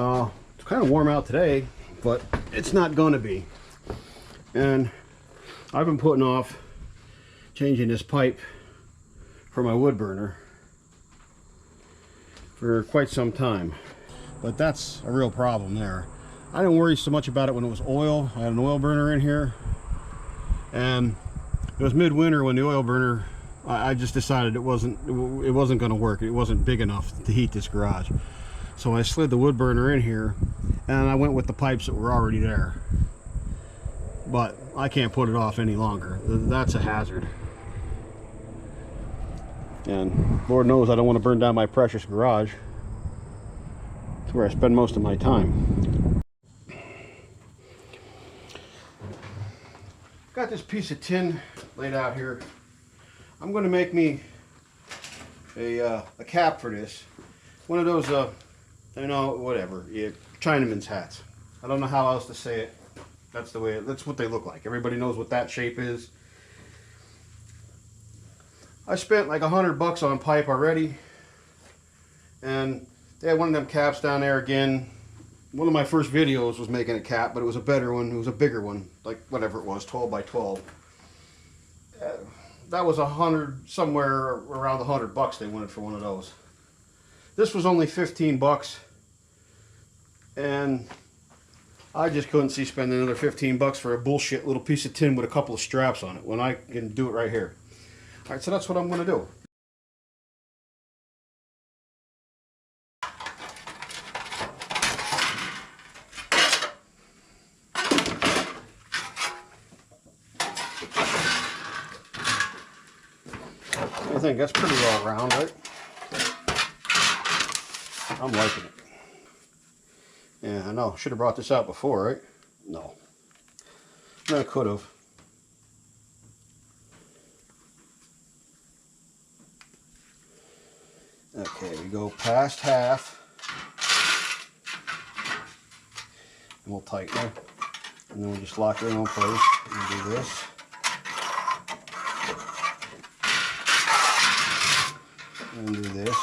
It's kind of warm out today, but it's not going to be. And I've been putting off changing this pipe for my wood burner for quite some time. But that's a real problem there. I didn't worry so much about it when it was oil. I had an oil burner in here, and it was midwinter when the oil burner, I just decided it wasn't going to work. It wasn't big enough to heat this garage. So I slid the wood burner in here, and I went with the pipes that were already there. But I can't put it off any longer. That's a hazard. And Lord knows I don't want to burn down my precious garage. It's where I spend most of my time. Got this piece of tin laid out here. I'm going to make me a cap for this. One of those, you know, whatever, Chinaman's hats. I don't know how else to say it. That's the way. That's what they look like. Everybody knows what that shape is. I spent like $100 on pipe already, and they had one of them caps down there again. One of my first videos was making a cap, but it was a better one. It was a bigger one, like whatever it was, 12 by 12. That was somewhere around $100 they wanted for one of those. This was only $15, and I just couldn't see spending another $15 for a bullshit little piece of tin with a couple of straps on it when I can do it right here. All right, so that's what I'm going to do. I think that's pretty well round, right? I'm liking it. Yeah, I know. Should have brought this out before, right? No. I could have. Okay, we go past half. And we'll tighten it. And then we'll just lock it in place and do this. And do this.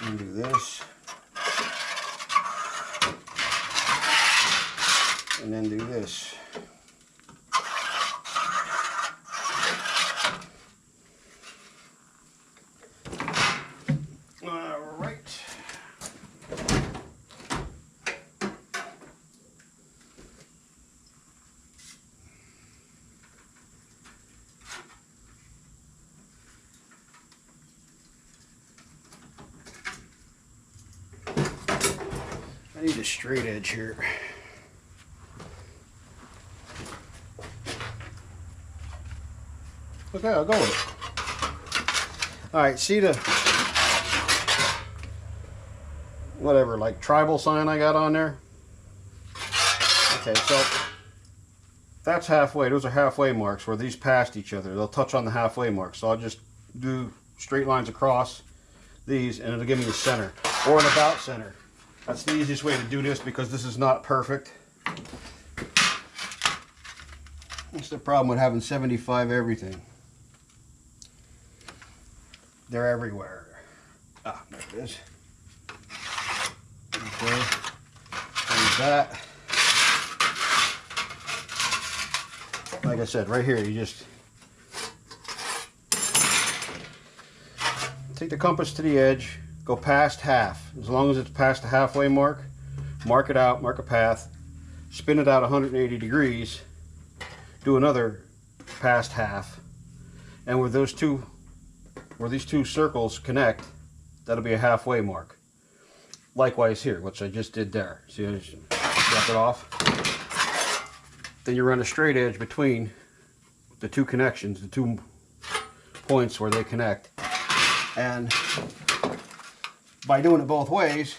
And do this. And then do this. All right. I need a straight edge here. Okay, I'll go with it. Alright, see the whatever, like tribal sign I got on there? Okay, so that's halfway. Those are halfway marks where these passed each other. They'll touch on the halfway mark. So I'll just do straight lines across these and it'll give me the center or an about center. That's the easiest way to do this because this is not perfect. That's the problem with having 75 everything. They're everywhere. Ah, there it is. Okay. And that. Like I said, right here, you just take the compass to the edge, go past half. As long as it's past the halfway mark, mark it out, mark a path, spin it out 180 degrees, do another past half, and where these two circles connect, that'll be a halfway mark. Likewise here, which I just did there. See, I just drop it off. Then you run a straight edge between the two connections, the 2 points where they connect. And by doing it both ways,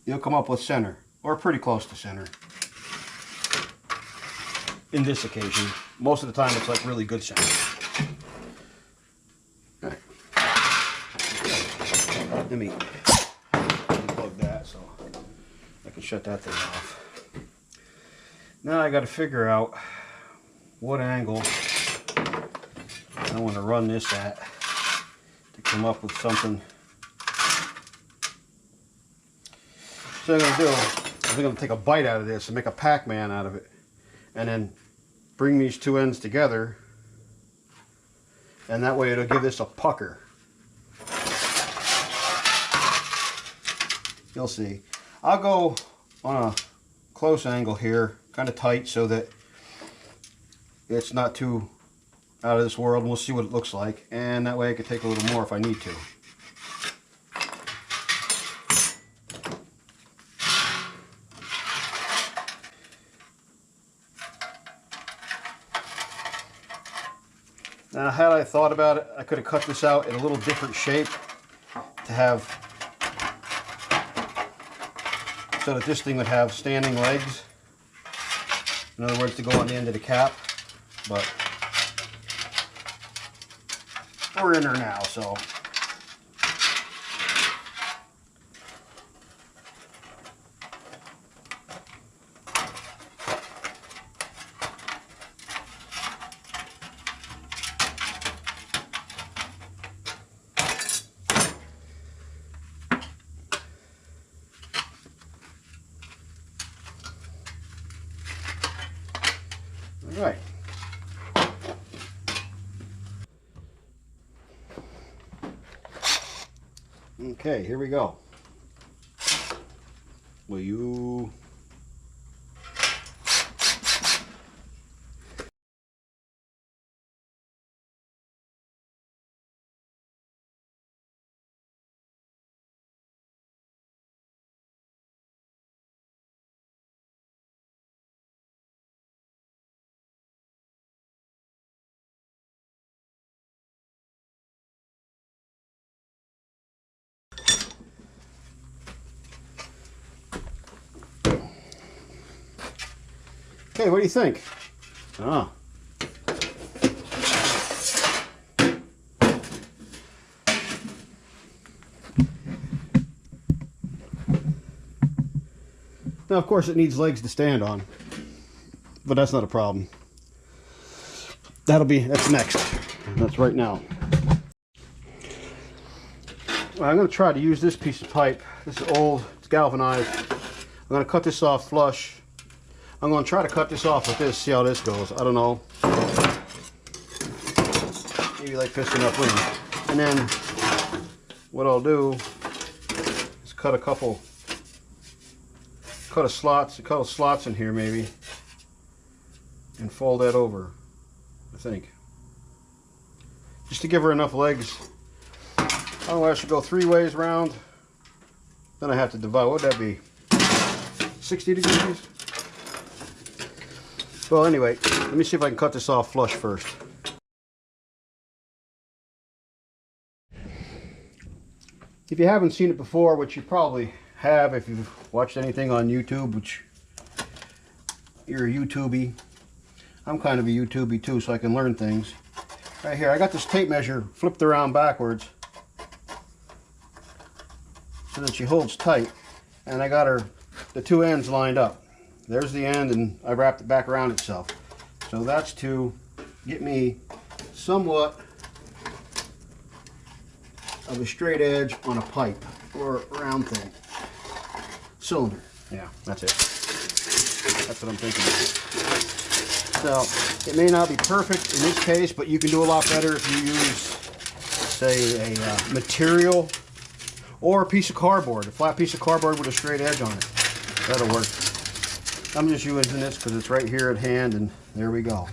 you'll come up with center, or pretty close to center. In this occasion, most of the time it's like really good center. Let me unplug that so I can shut that thing off. Now I got to figure out what angle I want to run this at to come up with something. So what I'm going to do is I'm going to take a bite out of this and make a Pac-Man out of it, and then bring these two ends together, and that way it'll give this a pucker. You'll see. I'll go on a close angle here, kind of tight, so that it's not too out of this world, and we'll see what it looks like, and that way I can take a little more if I need to. Now, had I thought about it, I could have cut this out in a little different shape to have, so that this thing would have standing legs. In other words, to go on the end of the cap, but we're in there now, so. All right. Okay, here we go. Will you... Okay, what do you think? Ah. Now, of course, it needs legs to stand on, but that's not a problem. That's next. That's right now. Well, I'm going to try to use this piece of pipe. This is old, it's galvanized. I'm going to cut this off flush. I'm going to try to cut this off with this, see how this goes. I don't know. Maybe like piston up ring. And then what I'll do is cut a couple slots in here maybe, and fold that over, I think. Just to give her enough legs. Otherwise I should go 3 ways round. Then I have to divide. What would that be? 60 degrees? Well, anyway, let me see if I can cut this off flush first. If you haven't seen it before, which you probably have if you've watched anything on YouTube, which you're a YouTubey. I'm kind of a YouTubey too, so I can learn things. Right here, I got this tape measure flipped around backwards so that she holds tight, and I got her the 2 ends lined up. There's the end, and I wrapped it back around itself. So that's to get me somewhat of a straight edge on a pipe or a round thing. Cylinder. Yeah, that's it. That's what I'm thinking of. So it may not be perfect in this case, but you can do a lot better if you use, say, a material or a piece of cardboard, a flat piece of cardboard with a straight edge on it. That'll work. I'm just using this because it's right here at hand, and there we go.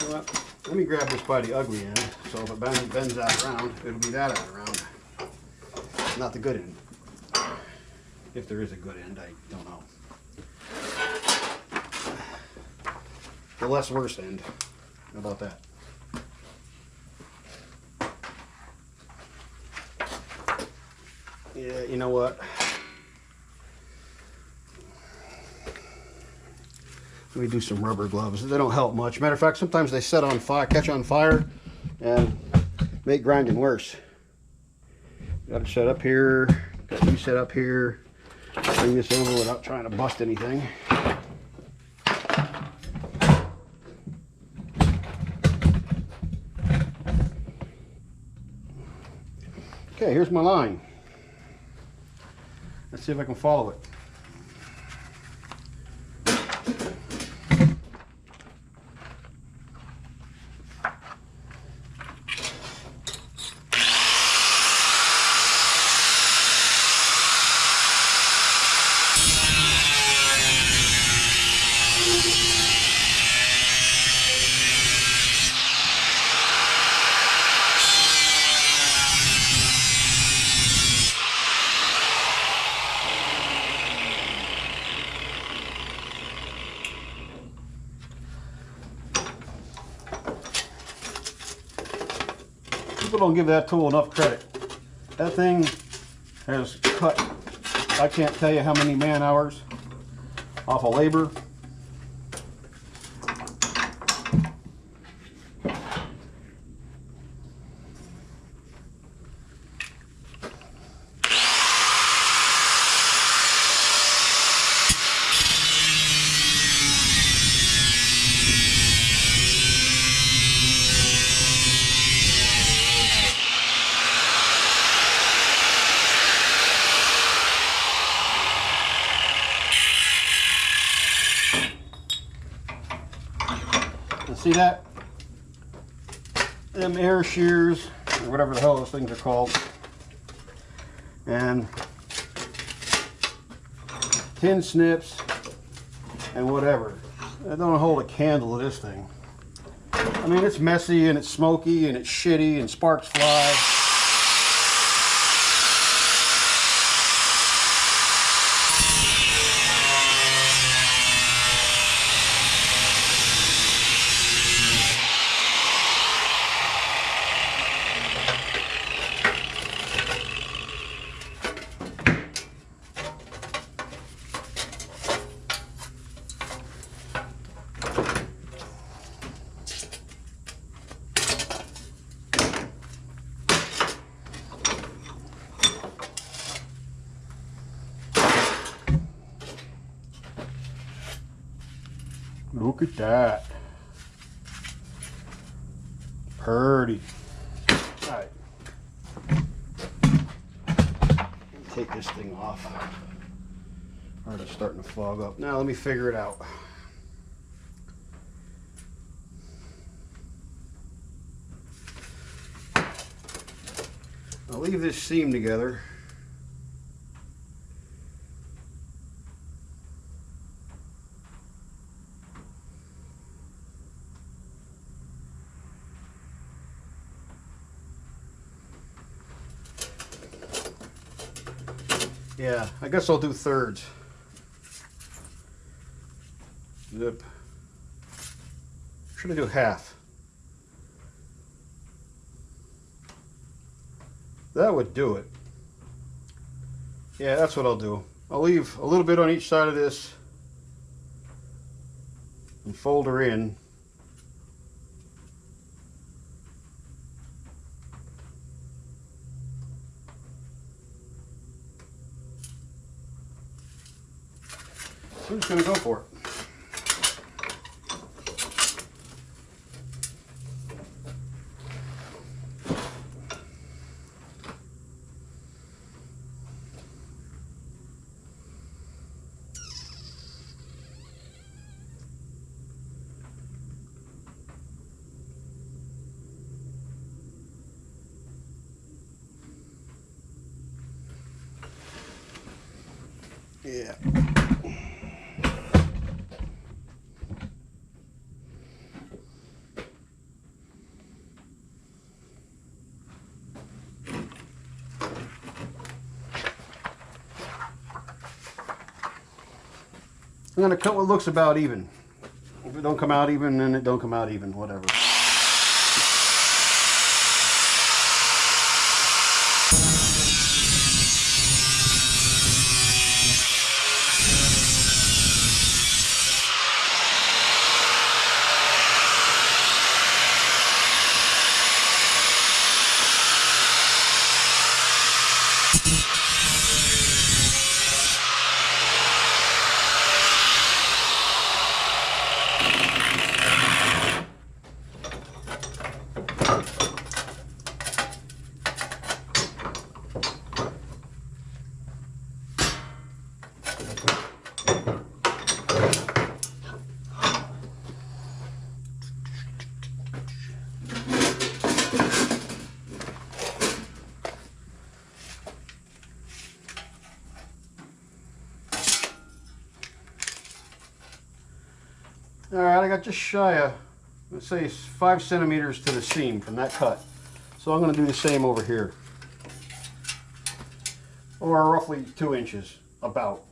Well, let me grab this by the ugly end, so if it bends out around, it'll be that out around, not the good end. If there is a good end, I don't know. The less worse end. How about that? Yeah, you know what? Let me do some rubber gloves. They don't help much. Matter of fact, sometimes they set on fire, catch on fire, and make grinding worse. Got it set up here. Got you set up here. Bring this over without trying to bust anything. Okay, here's my line. Let's see if I can follow it. People don't give that tool enough credit. That thing has cut, I can't tell you how many man hours off of labor. See that? Them air shears, or whatever the hell those things are called, and tin snips, and whatever. They don't hold a candle to this thing. I mean, it's messy, and it's smoky, and it's shitty, and sparks fly. Look at that. Purty. All right. Take this thing off. Already starting to fog up. Now let me figure it out. I'll leave this seam together. Yeah, I guess I'll do thirds. Zip. Should I do half? That would do it. Yeah, that's what I'll do. I'll leave a little bit on each side of this and fold her in. I'm just going to go for it. Yeah. I'm going to cut what looks about even. If it don't come out even, then it don't come out even, whatever. All right, I got just shy of, let's say, 5 centimeters to the seam from that cut. So I'm going to do the same over here. Or roughly 2 inches, about.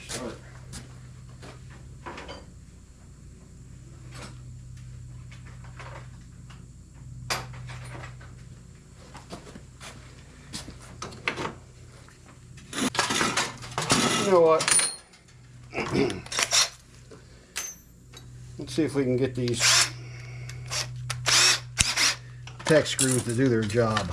Start. You know what? Let's see if we can get these tech screws to do their job.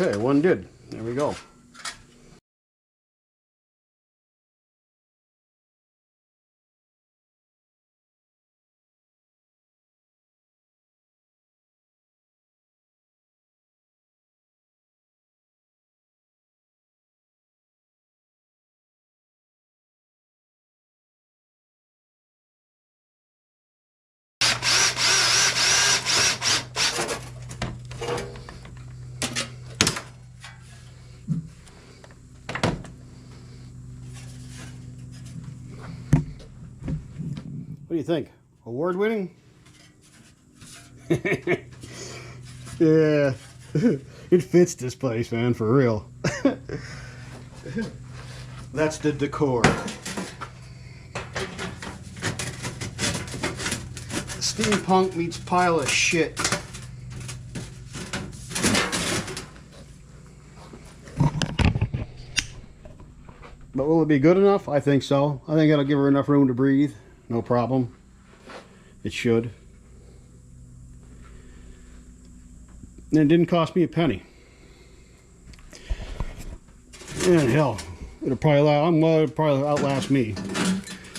Okay, one did. There we go. What do you think? Award winning? Yeah. It fits this place, man, for real. That's the decor. Steampunk meets pile of shit. But will it be good enough? I think so. I think it'll give her enough room to breathe. No problem. It should. And it didn't cost me a penny. And hell, it'll probably outlast me.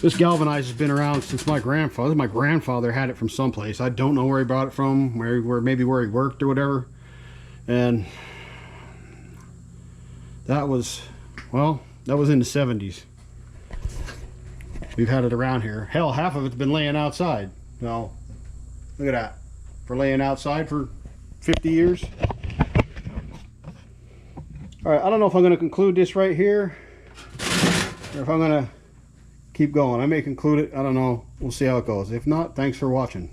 This galvanizer has been around since my grandfather. My grandfather had it from someplace. I don't know where he brought it from, maybe where he worked or whatever. And that was, well, that was in the 70s. We've had it around here. Hell, half of it's been laying outside. Well, look at that. For laying outside for 50 years. All right, I don't know if I'm going to conclude this right here or if I'm going to keep going. I may conclude it. I don't know. We'll see how it goes. If not, thanks for watching.